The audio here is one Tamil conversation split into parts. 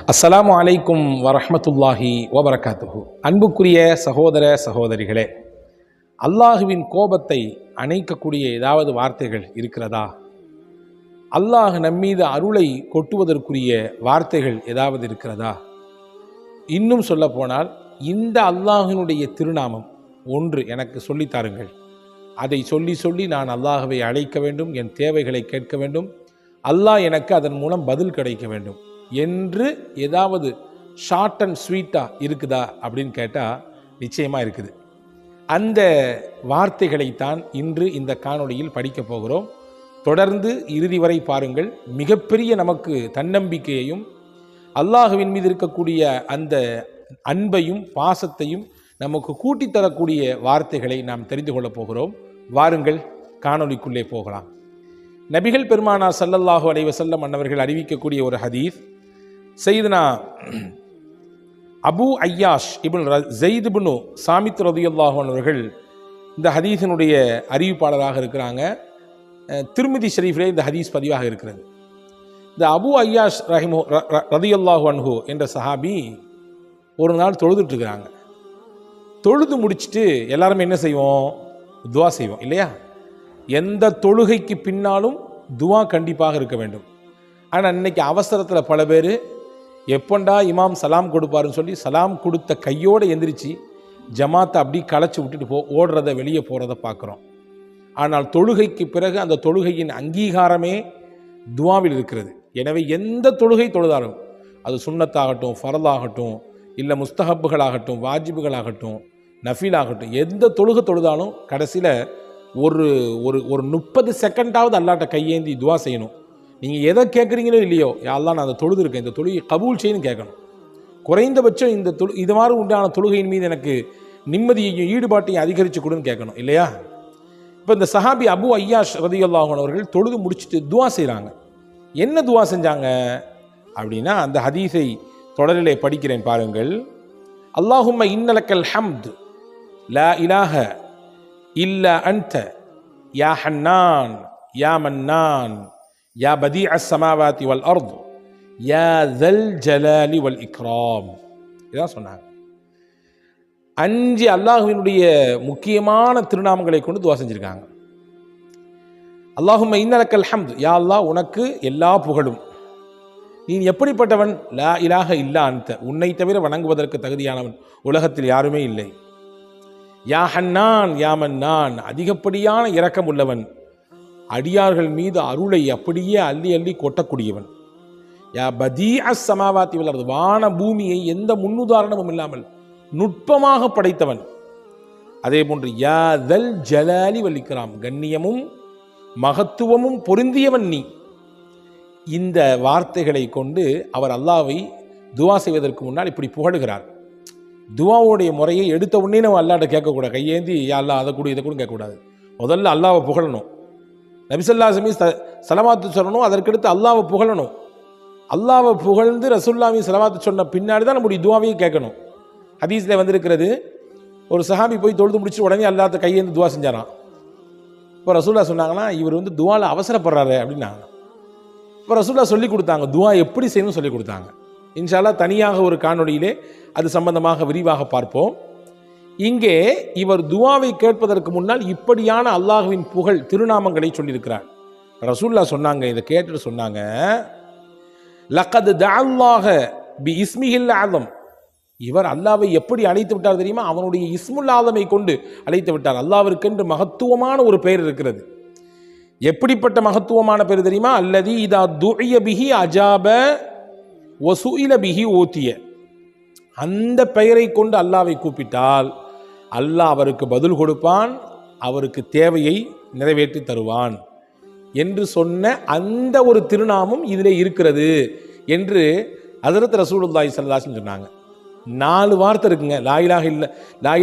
அஸ்ஸலாமு அலைக்கும் வரஹ்மத்துல்லாஹி வபரகாத்துஹு. அன்புக்குரிய சகோதர சகோதரிகளே, அல்லாஹுவின் கோபத்தை அணைக்கக்கூடிய ஏதாவது வார்த்தைகள் இருக்கிறதா? அல்லாஹ் நம்மீது அருளை கொட்டுவதற்குரிய வார்த்தைகள் ஏதாவது இருக்கிறதா? இன்னும் சொல்ல போனால், இந்த அல்லாஹினுடைய திருநாமம் ஒன்று எனக்கு சொல்லித்தாருங்கள், அதை சொல்லி சொல்லி நான் அல்லாஹவை அழைக்க வேண்டும், என் தேவைகளை கேட்க வேண்டும், அல்லாஹ் எனக்கு அதன் மூலம் பதில் கிடைக்க வேண்டும் என்று ஏதாவது ஷார்ட் அண்ட் ஸ்வீட்டாக இருக்குதா அப்படின்னு கேட்டால் நிச்சயமாக இருக்குது. அந்த வார்த்தைகளைத்தான் இன்று இந்த காணொளியில் படிக்கப் போகிறோம். தொடர்ந்து இறுதி வரை பாருங்கள். மிகப்பெரிய நமக்கு தன்னம்பிக்கையையும் அல்லாஹுவின் மீது இருக்கக்கூடிய அந்த அன்பையும் பாசத்தையும் நமக்கு கூட்டித்தரக்கூடிய வார்த்தைகளை நாம் தெரிந்து கொள்ளப் போகிறோம். வாருங்கள், காணொளிக்குள்ளே போகலாம். நபிகள் பெருமானார் ஸல்லல்லாஹு அலைஹி வஸல்லம் அன்னவர்கள் அறிவிக்கக்கூடிய ஒரு ஹதீஸ், சையதுனா அபு ஐயாஷ் இப்னு ஸைத் இப்னு சாமித் ரலியல்லாஹு அன்ஹு அவர்கள் இந்த ஹதீஸினுடைய அறிவிப்பாளராக இருக்கிறாங்க. திர்மிதி ஷரீஃபிலே இந்த ஹதீஸ் பதிவாக இருக்கிறது. இந்த அபு ஐயாஷ் ரலியல்லாஹு அன்ஹு என்ற சஹாபி ஒரு நாள் தொழுதுட்டு இருக்கிறாங்க. தொழுது முடிச்சுட்டு எல்லாருமே என்ன செய்வோம்? துவா செய்வோம் இல்லையா? எந்த தொழுகைக்கு பின்னாலும் துவா கண்டிப்பாக இருக்க வேண்டும். ஆனால் இன்னைக்கு அவசரத்தில் பல பேர் எப்பண்டா இமாம் சலாம் கொடுப்பாருன்னு சொல்லி சலாம் கொடுத்த கையோடு எந்திரிச்சு ஜமாத்தை அப்படி களைச்சி விட்டுட்டு ஓடுறத வெளியே போகிறத பார்க்குறோம். ஆனால் தொழுகைக்கு பிறகு அந்த தொழுகையின் அங்கீகாரமே துவாவில் இருக்கிறது. எனவே எந்த தொழுகை தொழுதாலும், அது சுன்னத்தாகட்டும், ஃபரதாகட்டும், இல்லை முஸ்தஹப்புகளாகட்டும், வாஜிபுகளாகட்டும், நஃபீலாகட்டும், எந்த தொழுகை தொழுதாலும் கடைசியில் ஒரு ஒரு ஒரு 30 செகண்டாவது அல்லாட்ட கையேந்தி துவா செய்யணும். நீங்கள் எதை கேட்குறீங்களோ இல்லையோ, யாரெல்லாம் நான் அந்த தொழுது இருக்கேன், இந்த தொழுகை கபூல் செய்யணும் கேட்கணும். குறைந்தபட்சம் இந்த இது மாதிரி உண்டான தொழுகையின் மீது எனக்கு நிம்மதியையும் ஈடுபாட்டையும் அதிகரித்து கொடுன்னு கேட்கணும் இல்லையா? இப்போ இந்த சஹாபி அபு ஐயாஷ் ரலியல்லாஹு அன்ஹு அவர்கள் தொழுது முடிச்சுட்டு துவா செய்கிறாங்க. என்ன துவா செஞ்சாங்க அப்படின்னா, அந்த ஹதீஸை தொடரிலே படிக்கிறேன் பாருங்கள். அல்லாஹும்ம இன்னலக்கல் ஹம்த் லா இலாஹ இல்லா அன்த யா ஹன்னான் யா மன்னான் யா பதீஅ ஸமாவாதி வல் அர்த் யா ஸல் ஜலாலி வல் இக்ராம். இதான் சொன்னாங்க. 5 அல்லாஹ்வினுடைய முக்கியமான திருநாமங்களை கொண்டு துவா செஞ்சிருக்காங்க. அல்லாஹும்ம இன்னலக்கல் ஹம்த், யா அல்லாஹ் உனக்கு எல்லா புகழும், நீ எப்படிப்பட்டவன்? லா இலாஹ இல்லா அன்த, உன்னை தவிர வணங்குவதற்கு தகுதியானவன் உலகத்தில் யாருமே இல்லை. யா ஹன்னான் யா மன்னான், அதிகப்படியான இரக்கம் உள்ளவன், அடியார்கள் மீது அருளை அப்படியே அள்ளி அள்ளி கொட்டக்கூடியவன். யா பதீஅ ஸமாவாதி வல் அர்த், வான பூமியை எந்த முன்னுதாரணமும் இல்லாமல் நுட்பமாக படைத்தவன். அதே போன்று யா ஸல் ஜலாலி வல் இக்ராம், கண்ணியமும் மகத்துவமும் பொருந்தியவன் நீ. இந்த வார்த்தைகளை கொண்டு அவர் அல்லாஹ்வை துவா செய்வதற்கு முன்னால் இப்படி புகழுகிறார். துவாவுடைய முறையை எடுத்த உடனே நம்ம அல்லாஹ்ட்ட கேட்கக்கூடாது. கையேந்தி யா அல்லாஹ் அதை கூட இதை கூட கேட்கக்கூடாது. முதல்ல அல்லாஹ்வை புகழணும். நபி ஸல்லல்லாஹு அலைஹி வஸல்லம் ஸலவாத்து சொல்லணும். அதற்கடுத்து அல்லாஹ்வை புகழணும். அல்லாஹ்வை புகழ்ந்து ரசூலுல்லாஹி ஸலவாத்து சொன்ன பின்னாடி தான் நம்முடைய துவாவையும் கேட்கணும். ஹதீஸில் வந்திருக்கிறது, ஒரு சஹாபி போய் தொழுது முடிச்சு உடனே அல்லாஹ்ட்ட கையேந்து துவா செஞ்சாராம். இப்போ ரசூலுல்லாஹ் சொன்னாங்கன்னா, இவர் துவால அவசரப்படுறாரு அப்படின்னாங்க. இப்போ ரசூலுல்லாஹ் சொல்லி கொடுத்தாங்க, துவா எப்படி செய்யணும்னு சொல்லி கொடுத்தாங்க. இன்ஷா அல்லாஹ் தனியாக ஒரு காணொளியிலே அது சம்பந்தமாக விரிவாக பார்ப்போம். இங்கே இவர் துவாவை கேட்பதற்கு முன்னால் இப்படியான அல்லாஹ்வின் புகழ் திருநாமங்களை சொல்லியிருக்கிறார். ரசூலுல்லாஹ் சொன்னாங்க, இதை கேட்டுட்டு சொன்னாங்க, லக்கத் தஅல்லாஹ பி இஸ்மிஹில் ஆலம், இவர் அல்லாஹ்வை எப்படி அழைத்து விட்டார் தெரியுமா? அவனுடைய இஸ்முல் ஆலமை கொண்டு அழைத்து விட்டார். அல்லாஹ்விற்கென்று மகத்துவமான ஒரு பெயர் இருக்கிறது. எப்படிப்பட்ட மகத்துவமான பெயர் தெரியுமா? அல்லதி இதா துஇய பிஹி அஜாப வசுஇல பிஹி ஓத்திய, அந்த பெயரை கொண்டு அல்லாஹ்வை கூப்பிட்டால் அல்லாஹ் அவருக்கு பதில் கொடுப்பான், அவருக்கு தேவையை நிறைவேற்றி தருவான் என்று சொன்ன அந்த ஒரு திருநாமம் இதிலே இருக்கிறது என்று ஹஜ்ரத் ரசூலுல்லாஹி ஸல்லல்லாஹு அலைஹி வஸல்லம் சொன்னாங்க. 4 வார்த்தை இருக்குங்க. லா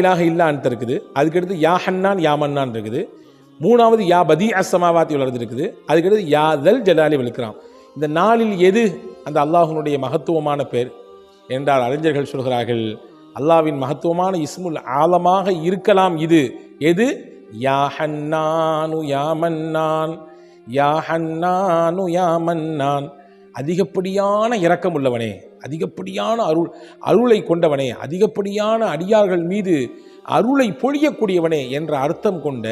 இலாஹ இல்லான்னு இருக்குது. அதுக்கடுத்து யா ஹன்னான் யா மன்னான் இருக்குது. 3வது யா பதீஅ ஸமாவாதி வல் அர்த் இருக்குது. அதுக்கடுத்து யா ஸல் ஜலாலி வல் இக்ராம். இந்த 4ல் எது அந்த அல்லாஹ்வுடைய மகத்துவமான பேர் என்றால் அறிஞர்கள் சொல்கிறார்கள், அல்லாஹ்வின் மகத்துவமான இஸ்முல் ஆலமாக இருக்கலாம். இது எது? யா ஹன்னானு யா மன்னான் யா ஹன்னானு யா மன்னான் அதிகப்படியான இரக்கம் உள்ளவனே, அதிகப்படியான அருளை கொண்டவனே, அதிகப்படியான அடியார்கள் மீது அருளை பொழியக்கூடியவனே என்ற அர்த்தம் கொண்ட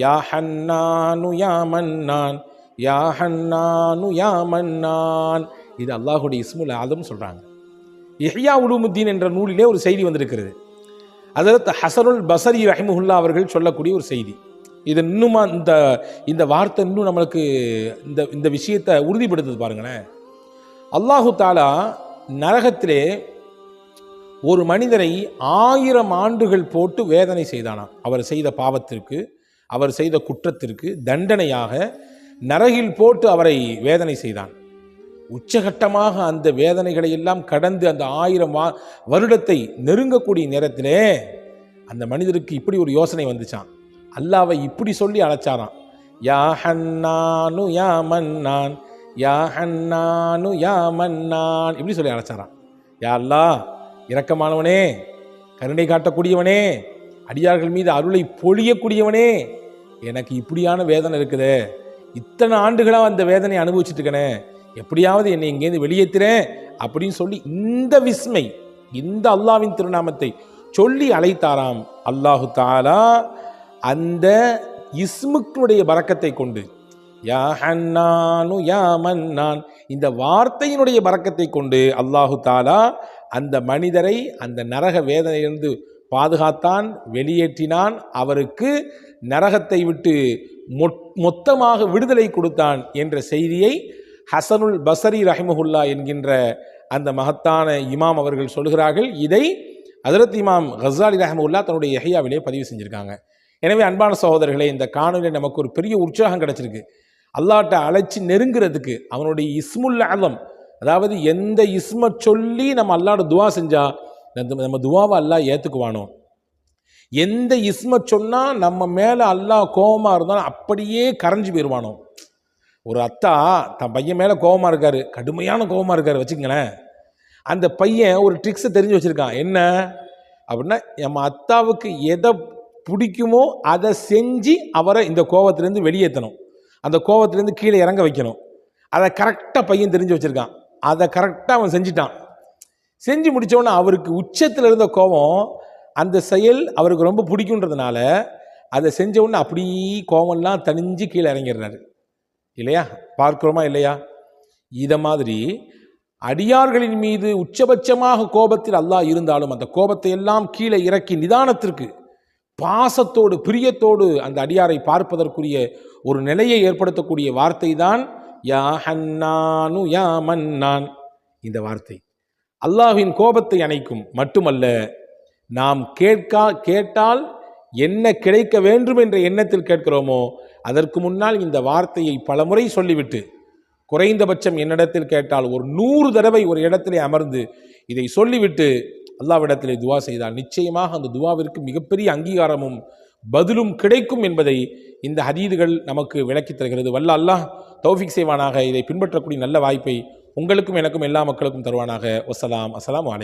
யா ஹன்னானு யா மன்னான், யா ஹன்னானு யா மன்னான், இது அல்லாஹுடைய இஸ்முல் ஆதம் சொல்றாங்க. இஹ்யா உலூமுத்தீன் என்ற நூலிலே ஒரு செய்தி வந்திருக்கிறது. ஹஸரத் ஹஸனுல் பஸரி ரஹிமஹுல்லா அவர்கள் சொல்லக்கூடிய ஒரு செய்தி. இது இன்னுமா இந்த வார்த்தை இன்னும் நம்மளுக்கு இந்த விஷயத்தை உறுதிப்படுத்துது பாருங்களேன். அல்லாஹு தாலா நரகத்திலே ஒரு மனிதரை 1000 ஆண்டுகள் போட்டு வேதனை செய்தானாம். அவர் செய்த பாவத்திற்கு, அவர் செய்த குற்றத்திற்கு தண்டனையாக நரகில் போட்டு அவரை வேதனை செய்தான். உச்சகட்டமாக அந்த வேதனைகளை எல்லாம் கடந்து அந்த 1000 வருடத்தை நெருங்கக்கூடிய நேரத்திலே அந்த மனிதருக்கு இப்படி ஒரு யோசனை வந்துச்சான். அல்லாவை இப்படி சொல்லி அழைச்சாராம், யா ஹன்னானு யா மன்னான், யா ஹன்னானு யா மன்னான், இப்படி சொல்லி அழைச்சாராம். யா அல்லாஹ், இரக்கமானவனே, கருணை காட்டக்கூடியவனே, அடியார்கள் மீது அருளை பொழியக்கூடியவனே, எனக்கு இப்படியான வேதனை இருக்குதே, இத்தனை ஆண்டுகளாக அந்த வேதனை அனுபவிச்சுட்டு இருக்கனே, எப்படியாவது என்னை இங்கேருந்து வெளியேற்றுறேன் அப்படின்னு சொல்லி இந்த விஸ்மை, இந்த அல்லாவின் திருநாமத்தை சொல்லி அழைத்தாராம். அல்லாஹு தாலா அந்த இஸ்முக்குடைய பரக்கத்தை கொண்டு, யா ஹன்னானு யா மன்னான், இந்த வார்த்தையினுடைய பரக்கத்தை கொண்டு அல்லாஹு தாலா அந்த மனிதரை அந்த நரக வேதனையிலிருந்து பாதுகாத்தான், வெளியேற்றினான், அவருக்கு நரகத்தை விட்டு மொத்தமாக விடுதலை கொடுத்தான் என்ற செய்தியை ஹஸனுல் பஸரி ரஹிமஹுல்லா என்கின்ற அந்த மகத்தான இமாம் அவர்கள் சொல்கிறார்கள். இதை ஹஜ்ரத் இமாம் கஸாலி ரஹிமஹுல்லா தன்னுடைய இஹ்யாவிலே பதிவு செஞ்சுருக்காங்க. எனவே அன்பான சகோதரர்களே, இந்த காணொலியில் நமக்கு ஒரு பெரிய உற்சாகம் கிடைச்சிருக்கு. அல்லாஹ்ட்ட அழைச்சி நெருங்கிறதுக்கு அவனுடைய இஸ்முல் ஆலம், அதாவது எந்த இஸ்மை சொல்லி நம்ம அல்லாஹ்ட்ட துவா செஞ்சா நம்ம துவாவை அல்லாஹ் ஏற்றுக்குவானோ, எந்த இஸ்மை சொன்னால் நம்ம மேலே அல்லாஹ் கோபமாக இருந்தாலும் அப்படியே கரைஞ்சி போயிடுவானோ. ஒரு அத்தா தன் பையன் மேலே கோபமாக இருக்காரு, கடுமையான கோபமாக இருக்காரு வச்சுக்கங்களேன். அந்த பையன் ஒரு ட்ரிக்ஸை தெரிஞ்சு வச்சுருக்கான். என்ன அப்படின்னா, நம்ம அத்தாவுக்கு எதை பிடிக்குமோ அதை செஞ்சு அவரை இந்த கோபத்திலேருந்து வெளியேற்றணும், அந்த கோபத்திலேருந்து கீழே இறங்க வைக்கணும். அதை கரெக்டாக பையன் தெரிஞ்சு வச்சுருக்கான். அதை கரெக்டாக அவன் செஞ்சிட்டான். செஞ்சு முடித்தோடனே அவருக்கு உச்சத்தில் இருந்த கோபம், அந்த செயல் அவருக்கு ரொம்ப பிடிக்குன்றதுனால அதை செஞ்ச உடனே அப்படி கோபம்லாம் தணிஞ்சு கீழே இறங்கிடுறாரு. இல்லையா? பார்க்கிறோமா இல்லையா? இதை மாதிரி அடியார்களின் மீது உச்சபட்சமாக கோபத்தில் அல்லாஹ் இருந்தாலும் அந்த கோபத்தை எல்லாம் கீழே இறக்கி நிதானத்திற்கு, பாசத்தோடு, பிரியத்தோடு அந்த அடியாரை பார்ப்பதற்குரிய ஒரு நிலையை ஏற்படுத்தக்கூடிய வார்த்தை தான் யா ஹன்னானு யா மன்னான். இந்த வார்த்தை அல்லாஹ்வின் கோபத்தை அணைக்கும் மட்டுமல்ல, நாம் கேட்டால் என்ன கிடைக்க வேண்டும் என்ற எண்ணத்தில் கேட்கிறோமோ அதற்கு முன்னால் இந்த வார்த்தையை பலமுறை சொல்லிவிட்டு, குறைந்தபட்சம் என்னிடத்தில் கேட்டால் ஒரு 100 தடவை ஒரு இடத்திலே அமர்ந்து இதை சொல்லிவிட்டு அல்லாஹ்விடத்திலே துவா செய்தால் நிச்சயமாக அந்த துவாவிற்கு மிகப்பெரிய அங்கீகாரமும் பதிலும் கிடைக்கும் என்பதை இந்த ஹதீதுகள் நமக்கு விளக்கித் தருகிறது. வல்ல அல்லாஹ் தௌஃபீக் செய்வானாக. இதை பின்பற்றக்கூடிய நல்ல வாய்ப்பை உங்களுக்கும் எனக்கும் எல்லா மக்களுக்கும் தருவானாக. வஸ்ஸலாம். அஸ்ஸலாமு அலைக்கும்.